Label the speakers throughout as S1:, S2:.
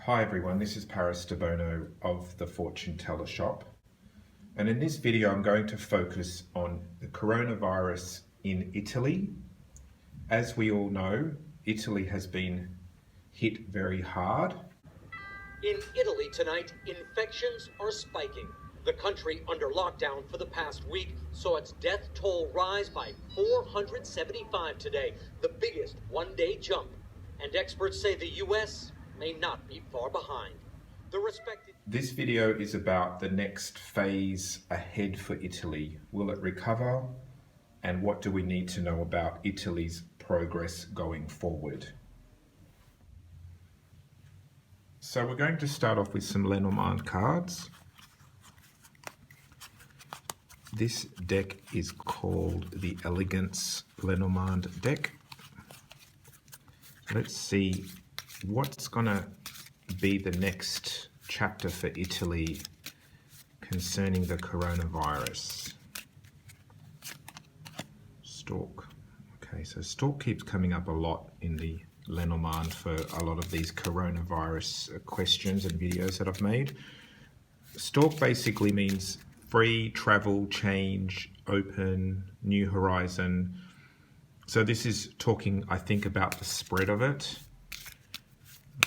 S1: Hi everyone, this is Paris Debono of the Fortune Teller Shop. And in this video, I'm going to focus on the coronavirus in Italy. As we all know, Italy has been hit very hard.
S2: In Italy tonight, infections are spiking. The country under lockdown for the past week saw its death toll rise by 475 today, the biggest one-day jump. And experts say the US may not be far behind.
S1: This video is about the next phase ahead for Italy. Will it recover? And what do we need to know about Italy's progress going forward? So we're going to start off with some Lenormand cards. This deck is called the Elegance Lenormand deck. Let's see what's gonna be the next chapter for Italy concerning the coronavirus. Stork. Okay, so Stork keeps coming up a lot in the Lenormand for a lot of these coronavirus questions and videos that I've made. Stork basically means free, travel, change, open, new horizon. So this is talking, I think, about the spread of it.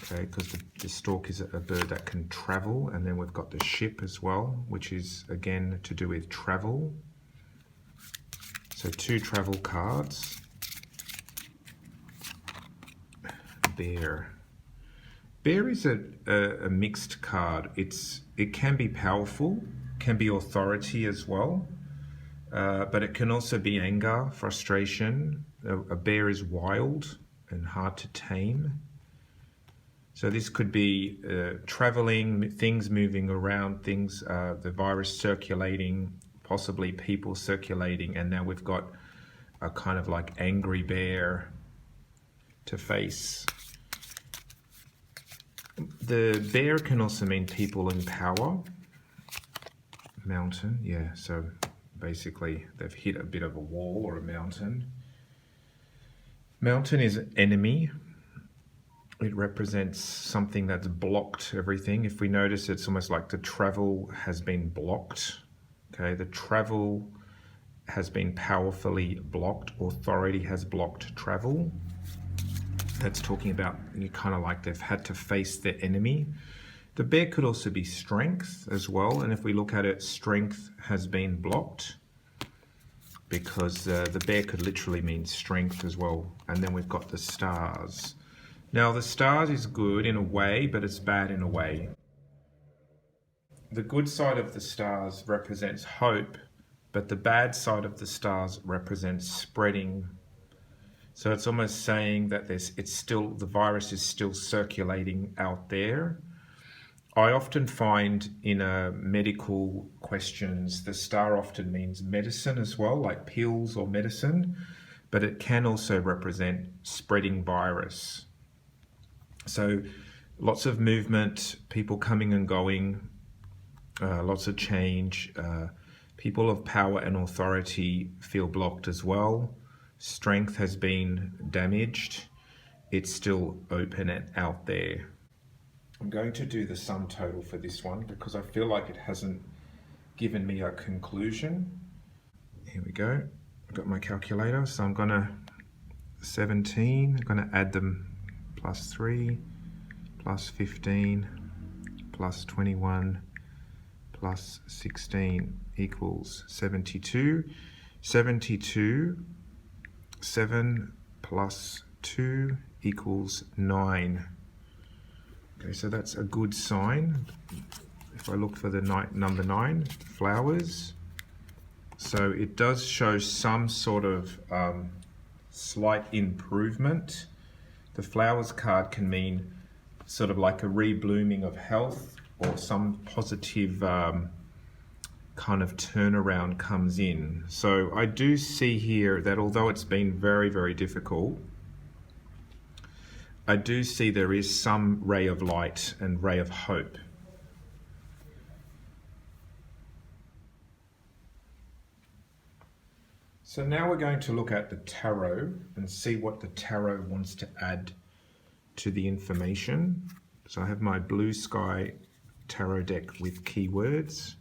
S1: Okay, because the stork is a bird that can travel, and then we've got the ship as well, which is again to do with travel. So two travel cards. Bear. Bear is a mixed card. It can be powerful, can be authority as well, but it can also be anger, frustration. A bear is wild and hard to tame. So this could be traveling, things moving around, the virus circulating, possibly people circulating, and now we've got a kind of like angry bear to face. The bear can also mean people in power. Mountain, yeah, so basically they've hit a bit of a wall or a mountain. Mountain is enemy. It represents something that's blocked everything. If we notice, it's almost like the travel has been blocked. Okay, the travel has been powerfully blocked. Authority has blocked travel. That's talking about you kind of like they've had to face their enemy. The bear could also be strength as well. And if we look at it, strength has been blocked because the bear could literally mean strength as well. And then we've got the stars. Now the stars is good in a way, but it's bad in a way. The good side of the stars represents hope, but the bad side of the stars represents spreading. So it's almost saying that the virus is still circulating out there. I often find in medical questions, the star often means medicine as well, like pills or medicine, but it can also represent spreading virus. So lots of movement, people coming and going, lots of change. People of power and authority feel blocked as well. Strength has been damaged. It's still open and out there. I'm going to do the sum total for this one because I feel like it hasn't given me a conclusion. Here we go. I've got my calculator, so I'm gonna 17, I'm gonna add them plus 3, plus 15, plus 21, plus 16 equals 72. 72, 7 plus 2 equals 9. Okay, so that's a good sign. If I look for the number 9, flowers. So it does show some sort of slight improvement. The flowers card can mean sort of like a reblooming of health or some positive kind of turnaround comes in. So I do see here that although it's been very, very difficult, I do see there is some ray of light and ray of hope. So now we're going to look at the tarot and see what the tarot wants to add to the information. So I have my Blue Sky tarot deck with keywords.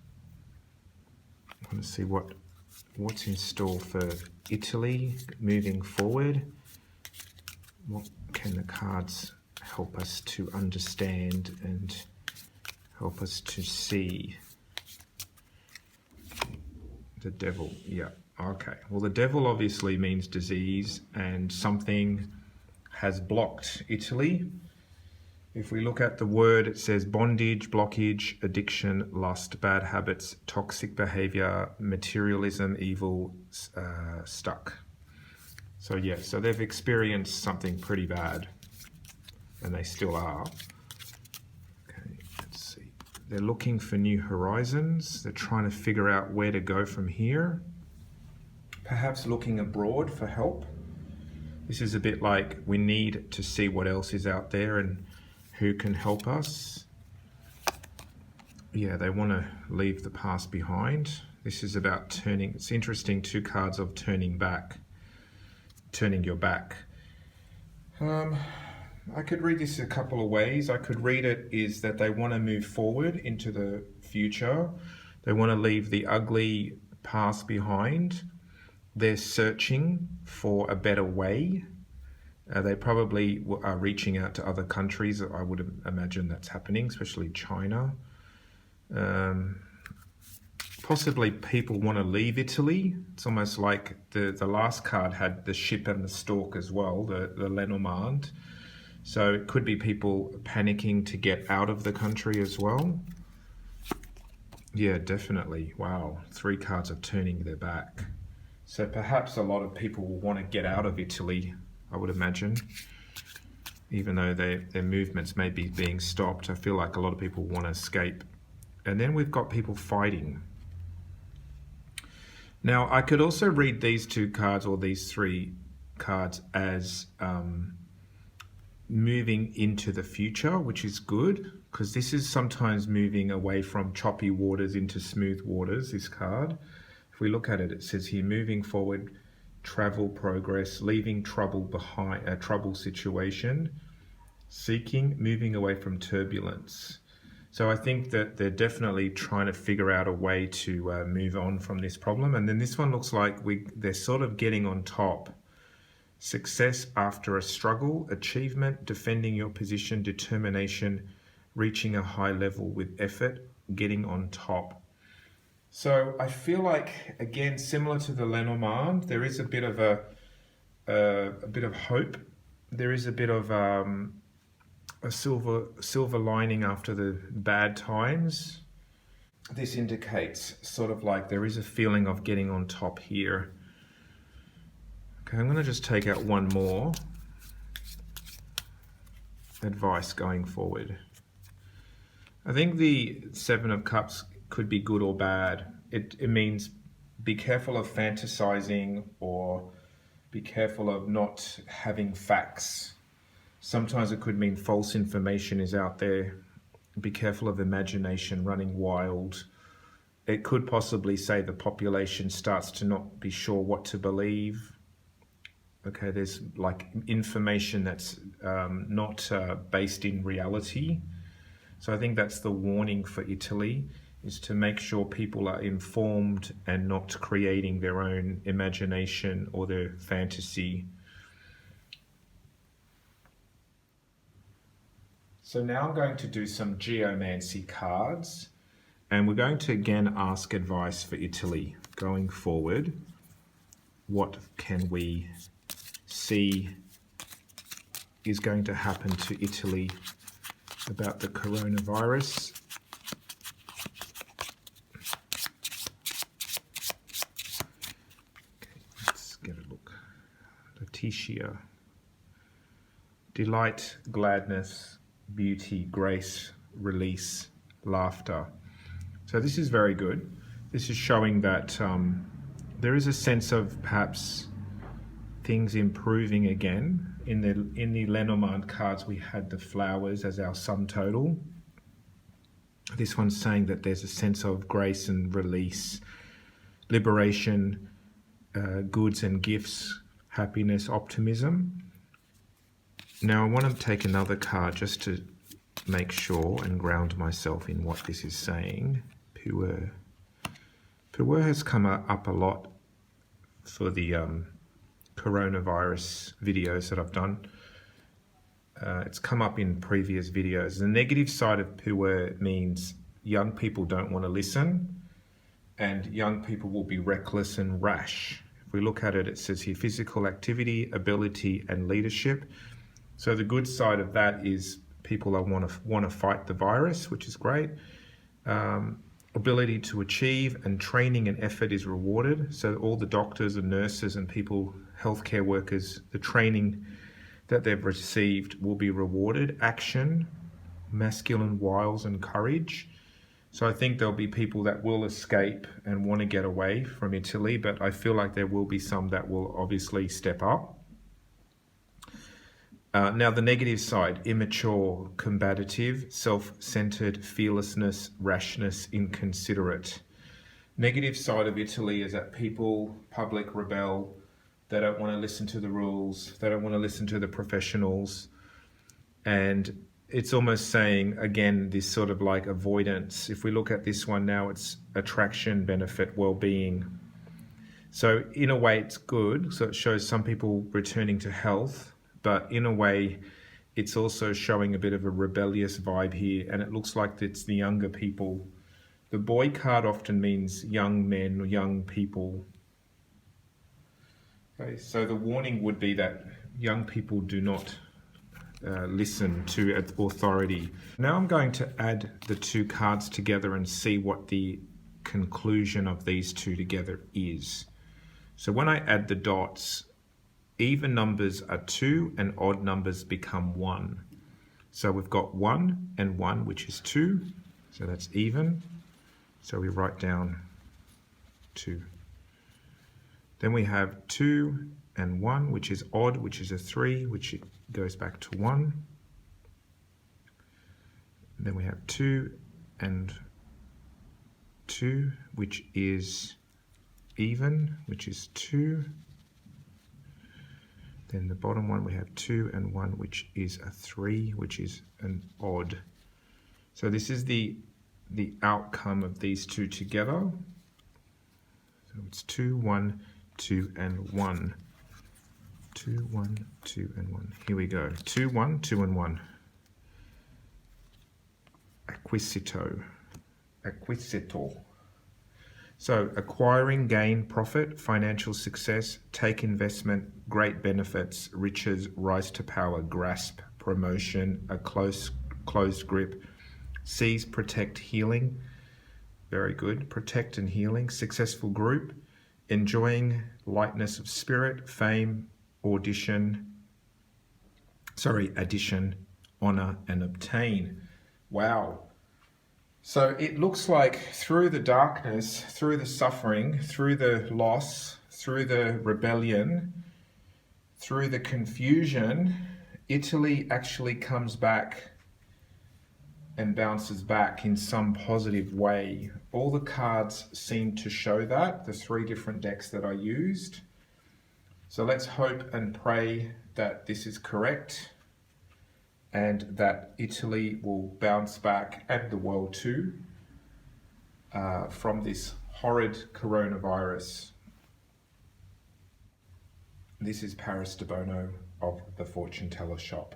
S1: I want to see what's in store for Italy moving forward. What can the cards help us to understand and help us to see? The devil, yeah, okay. Well, the devil obviously means disease, and something has blocked Italy. If we look at the word, it says bondage, blockage, addiction, lust, bad habits, toxic behavior, materialism, evil, stuck. So yeah, so they've experienced something pretty bad, and they still are. Okay, let's see. They're looking for new horizons. They're trying to figure out where to go from here. Perhaps looking abroad for help. This is a bit like we need to see what else is out there and who can help us. Yeah, they want to leave the past behind. This is about turning. It's interesting, 2 cards of turning back, turning your back. I could read this a couple of ways. I could read it is that they want to move forward into the future. They want to leave the ugly past behind. They're searching for a better way. They probably are reaching out to other countries. I would imagine that's happening, especially China. Possibly people want to leave Italy. It's almost like the last card had the ship and the stork as well, the Lenormand. So it could be people panicking to get out of the country as well. Yeah, definitely. Wow, 3 cards are turning their back. So perhaps a lot of people will want to get out of Italy, I would imagine. Even though their movements may be being stopped, I feel like a lot of people want to escape. And then we've got people fighting. Now, I could also read these 2 cards or these 3 cards as moving into the future, which is good, because this is sometimes moving away from choppy waters into smooth waters, this card. If we look at it, it says here, moving forward, travel, progress, leaving trouble behind, a trouble situation, seeking, moving away from turbulence. So I think that they're definitely trying to figure out a way to move on from this problem. And then this one looks like they're sort of getting on top. Success after a struggle, achievement, defending your position, determination, reaching a high level with effort, getting on top. So I feel like, again, similar to the Lenormand, there is a bit of hope. There is a bit of a silver lining after the bad times. This indicates sort of like there is a feeling of getting on top here. Okay, I'm going to just take out one more advice going forward. I think the 7 of Cups could be good or bad. It means be careful of fantasizing, or be careful of not having facts. Sometimes it could mean false information is out there. Be careful of imagination running wild. It could possibly say the population starts to not be sure what to believe. Okay, there's like information that's not based in reality. So I think that's the warning for Italy, is to make sure people are informed and not creating their own imagination or their fantasy. So now I'm going to do some geomancy cards, and we're going to again ask advice for Italy going forward. What can we see is going to happen to Italy about the coronavirus? Okay, let's get a look. Letitia. Delight, gladness, beauty, grace, release, laughter. So this is very good. This is showing that there is a sense of perhaps things improving again. In the Lenormand cards, we had the flowers as our sum total. This one's saying that there's a sense of grace and release, liberation, goods and gifts, happiness, optimism. Now I want to take another card just to make sure and ground myself in what this is saying. Puer has come up a lot for the coronavirus videos that I've done. It's come up in previous videos. The negative side of puer means young people don't want to listen, and young people will be reckless and rash. If we look at it, it says here physical activity, ability, and leadership. So the good side of that is people want to fight the virus, which is great. Ability to achieve, and training and effort is rewarded. So all the doctors and nurses and people, healthcare workers, the training that they've received will be rewarded. Action, masculine wiles and courage. So I think there'll be people that will escape and want to get away from Italy, but I feel like there will be some that will obviously step up. Now the negative side, immature, combative, self-centered, fearlessness, rashness, inconsiderate. Negative side of Italy is that people, public rebel, they don't want to listen to the rules, they don't want to listen to the professionals, and it's almost saying, again, this sort of like avoidance. If we look at this one now, it's attraction, benefit, well-being. So in a way it's good, so it shows some people returning to health, but in a way, it's also showing a bit of a rebellious vibe here, and it looks like it's the younger people. The boy card often means young men or young people. Okay, so the warning would be that young people do not listen to authority. Now I'm going to add the two cards together and see what the conclusion of these two together is. So when I add the dots, even numbers are 2 and odd numbers become 1. So we've got 1 and 1, which is 2. So that's even. So we write down 2. Then we have 2 and 1, which is odd, which is a 3, which goes back to 1. And then we have 2 and 2, which is even, which is 2. Then the bottom one, we have 2 and 1, which is a 3, which is an odd. So this is the outcome of these two together. So it's 2, 1, 2, and 1. 2, 1, 2, and 1. Here we go. 2, 1, 2, and 1. Acquisito. So acquiring, gain, profit, financial success, take investment, great benefits, riches, rise to power, grasp, promotion, a closed grip, seize, protect, healing. Very good. Protect and healing, successful group, enjoying, lightness of spirit, fame, addition, honor, and obtain. Wow. So it looks like through the darkness, through the suffering, through the loss, through the rebellion, through the confusion, Italy actually comes back and bounces back in some positive way. All the cards seem to show that, the 3 different decks that I used. So let's hope and pray that this is correct, and that Italy will bounce back, and the world too, from this horrid coronavirus. This is Paris Debono of the Fortune Teller Shop.